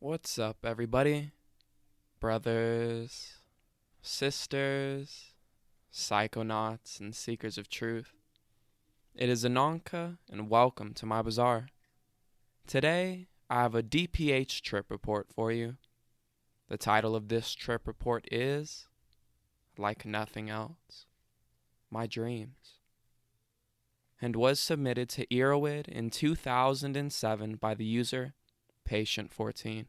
What's up, everybody? Brothers, sisters, psychonauts, and seekers of truth. It is Ananka, and welcome to my bazaar. Today, I have a DPH trip report for you. The title of this trip report is, Like Nothing Else, My Dreams, and was submitted to Erowid in 2007 by the user Patient14.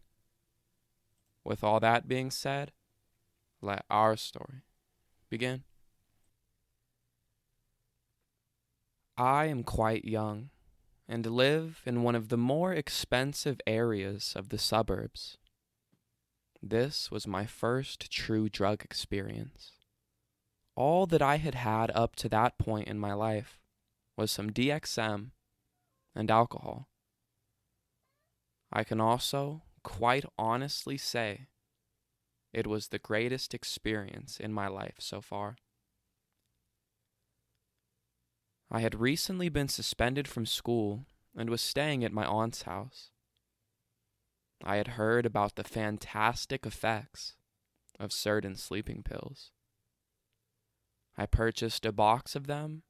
With all that being said, let our story begin. I am quite young and live in one of the more expensive areas of the suburbs. This was my first true drug experience. All that I had had up to that point in my life was some DXM and alcohol. I can also quite honestly say it was the greatest experience in my life so far. I had recently been suspended from school and was staying at my aunt's house. I had heard about the fantastic effects of certain sleeping pills. I purchased a box of them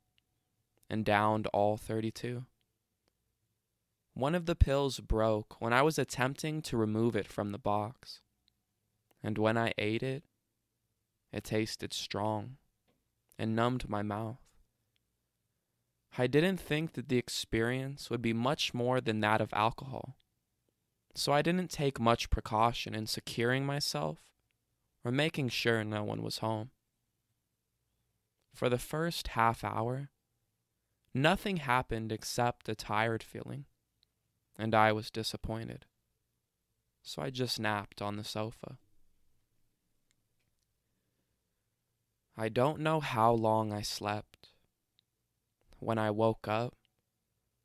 and downed all 32. One of the pills broke when I was attempting to remove it from the box, and when I ate it, it tasted strong and numbed my mouth. I didn't think that the experience would be much more than that of alcohol, so I didn't take much precaution in securing myself or making sure no one was home. For the first half hour, nothing happened except a tired feeling, and I was disappointed, so I just napped on the sofa. I don't know how long I slept. When I woke up,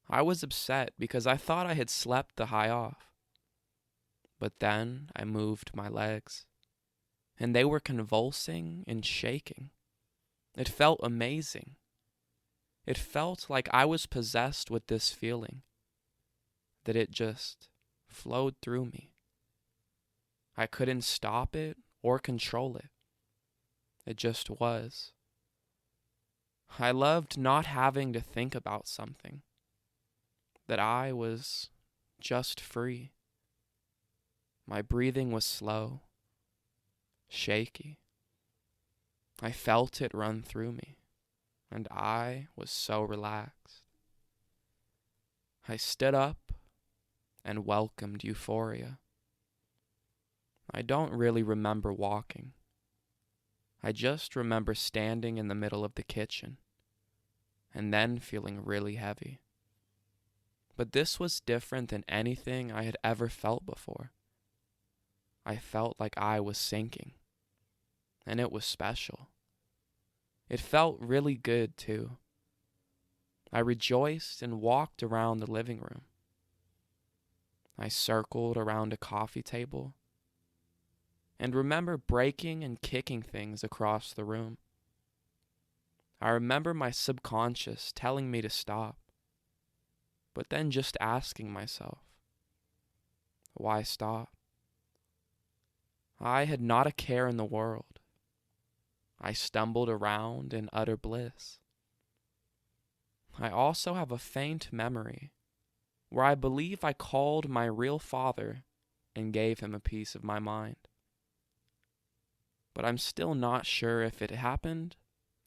I was upset because I thought I had slept the high off. But then I moved my legs, and they were convulsing and shaking. It felt amazing. It felt like I was possessed with this feeling, that it just flowed through me. I couldn't stop it or control it. It just was. I loved not having to think about something, that I was just free. My breathing was slow, shaky. I felt it run through me, and I was so relaxed. I stood up and welcomed euphoria. I don't really remember walking. I just remember standing in the middle of the kitchen and then feeling really heavy. But this was different than anything I had ever felt before. I felt like I was sinking, and it was special. It felt really good, too. I rejoiced and walked around the living room. I circled around a coffee table and remember breaking and kicking things across the room. I remember my subconscious telling me to stop, but then just asking myself, why stop? I had not a care in the world. I stumbled around in utter bliss. I also have a faint memory where I believe I called my real father and gave him a piece of my mind. But I'm still not sure if it happened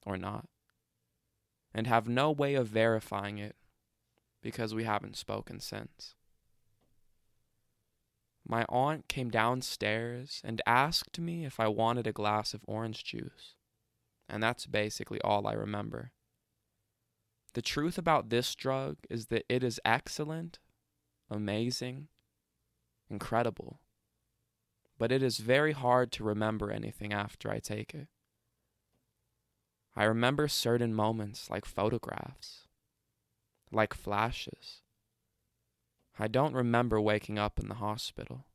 or not, and have no way of verifying it because we haven't spoken since. My aunt came downstairs and asked me if I wanted a glass of orange juice, and that's basically all I remember. The truth about this drug is that it is excellent, amazing, incredible, but it is very hard to remember anything after I take it. I remember certain moments like photographs, like flashes. I don't remember waking up in the hospital.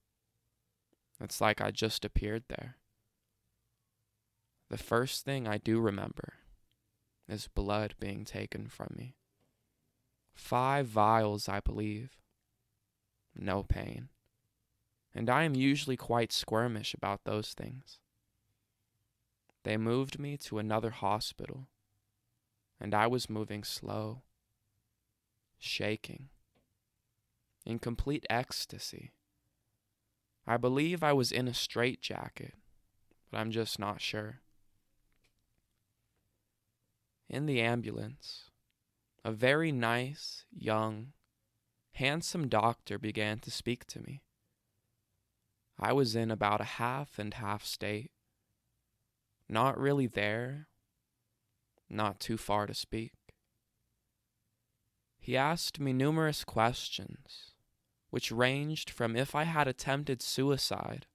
It's like I just appeared there. The first thing I do remember is blood being taken from me. 5 vials, I believe. No pain. and I am usually quite squirmish about those things. They moved me to another hospital, and I was moving slow, shaking, in complete ecstasy. I believe I was in a straitjacket, but I'm just not sure. In the ambulance, a very nice, young, handsome doctor began to speak to me. I was in about a half and half state. Not really there, not too far to speak. He asked me numerous questions, which ranged from if I had attempted suicide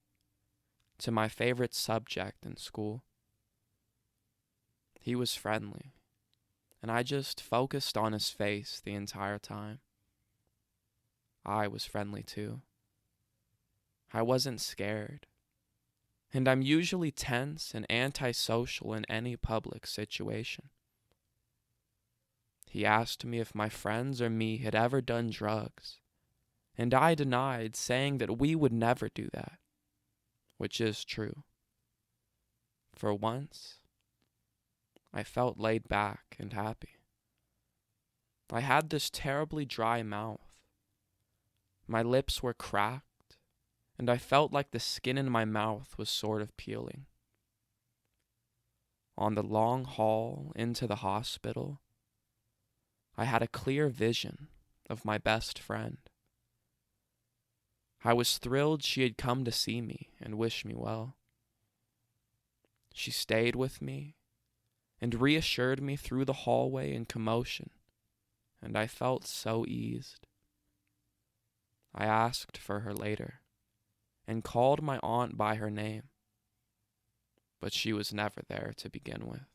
to my favorite subject in school. He was friendly, and I just focused on his face the entire time. I was friendly too. I wasn't scared, and I'm usually tense and antisocial in any public situation. He asked me if my friends or me had ever done drugs, and I denied, saying that we would never do that, which is true. For once, I felt laid back and happy. I had this terribly dry mouth. My lips were cracked, and I felt like the skin in my mouth was sort of peeling. On the long haul into the hospital, I had a clear vision of my best friend. I was thrilled she had come to see me and wish me well. She stayed with me and reassured me through the hallway and commotion, and I felt so eased. I asked for her later and called my aunt by her name, but she was never there to begin with.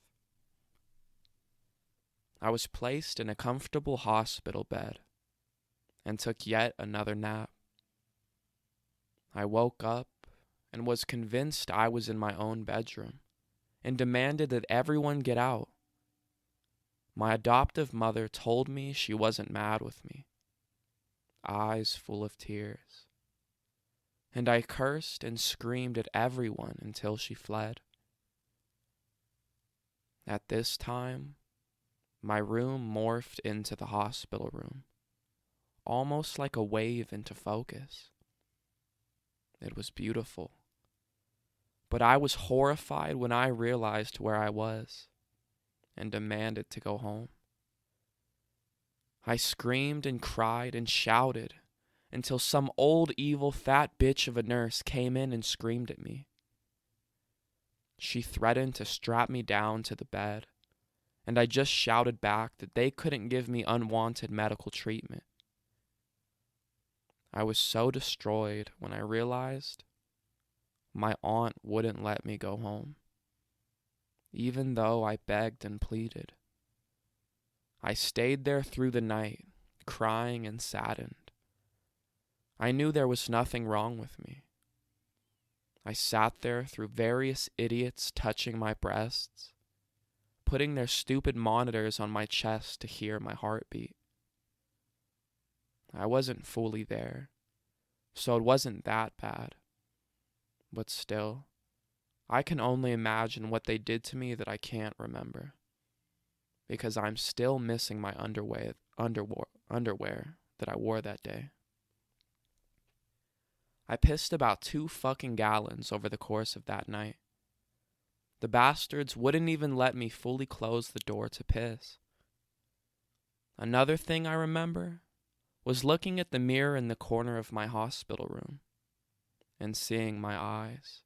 I was placed in a comfortable hospital bed and took yet another nap. I woke up and was convinced I was in my own bedroom and demanded that everyone get out. My adoptive mother told me she wasn't mad with me, eyes full of tears, and I cursed and screamed at everyone until she fled. At this time, my room morphed into the hospital room, almost like a wave into focus. It was beautiful, but I was horrified when I realized where I was and demanded to go home. I screamed and cried and shouted until some old evil fat bitch of a nurse came in and screamed at me. She threatened to strap me down to the bed, and I just shouted back that they couldn't give me unwanted medical treatment. I was so destroyed when I realized my aunt wouldn't let me go home, even though I begged and pleaded. I stayed there through the night, crying and saddened. I knew there was nothing wrong with me. I sat there through various idiots touching my breasts, putting their stupid monitors on my chest to hear my heartbeat. I wasn't fully there, so it wasn't that bad. But still, I can only imagine what they did to me that I can't remember, because I'm still missing my underwear that I wore that day. I pissed about 2 fucking gallons over the course of that night. The bastards wouldn't even let me fully close the door to piss. Another thing I remember was looking at the mirror in the corner of my hospital room and seeing my eyes.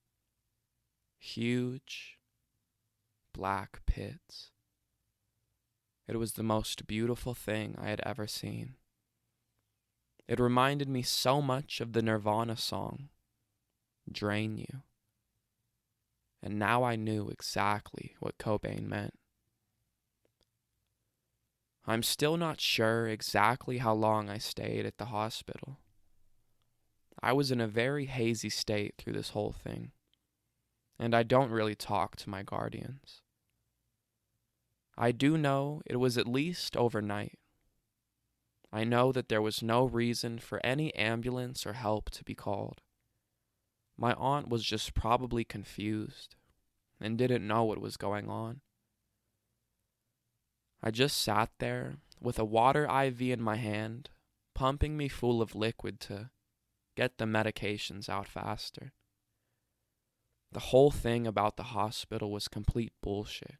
Huge, black pits. It was the most beautiful thing I had ever seen. It reminded me so much of the Nirvana song, Drain You. And now I knew exactly what Cobain meant. I'm still not sure exactly how long I stayed at the hospital. I was in a very hazy state through this whole thing, and I don't really talk to my guardians. I do know it was at least overnight. I know that there was no reason for any ambulance or help to be called, My aunt was just probably confused and didn't know what was going on. I just sat there with a water IV in my hand, pumping me full of liquid to get the medications out faster. The whole thing about the hospital was complete bullshit,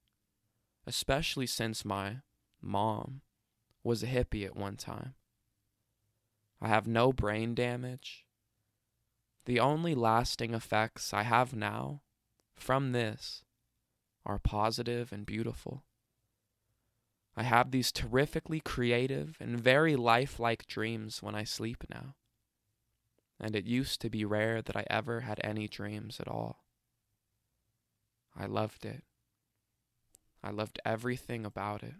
especially since my mom was a hippie at one time. I have no brain damage. The only lasting effects I have now from this are positive and beautiful. I have these terrifically creative and very lifelike dreams when I sleep now. And it used to be rare that I ever had any dreams at all. I loved it. I loved everything about it.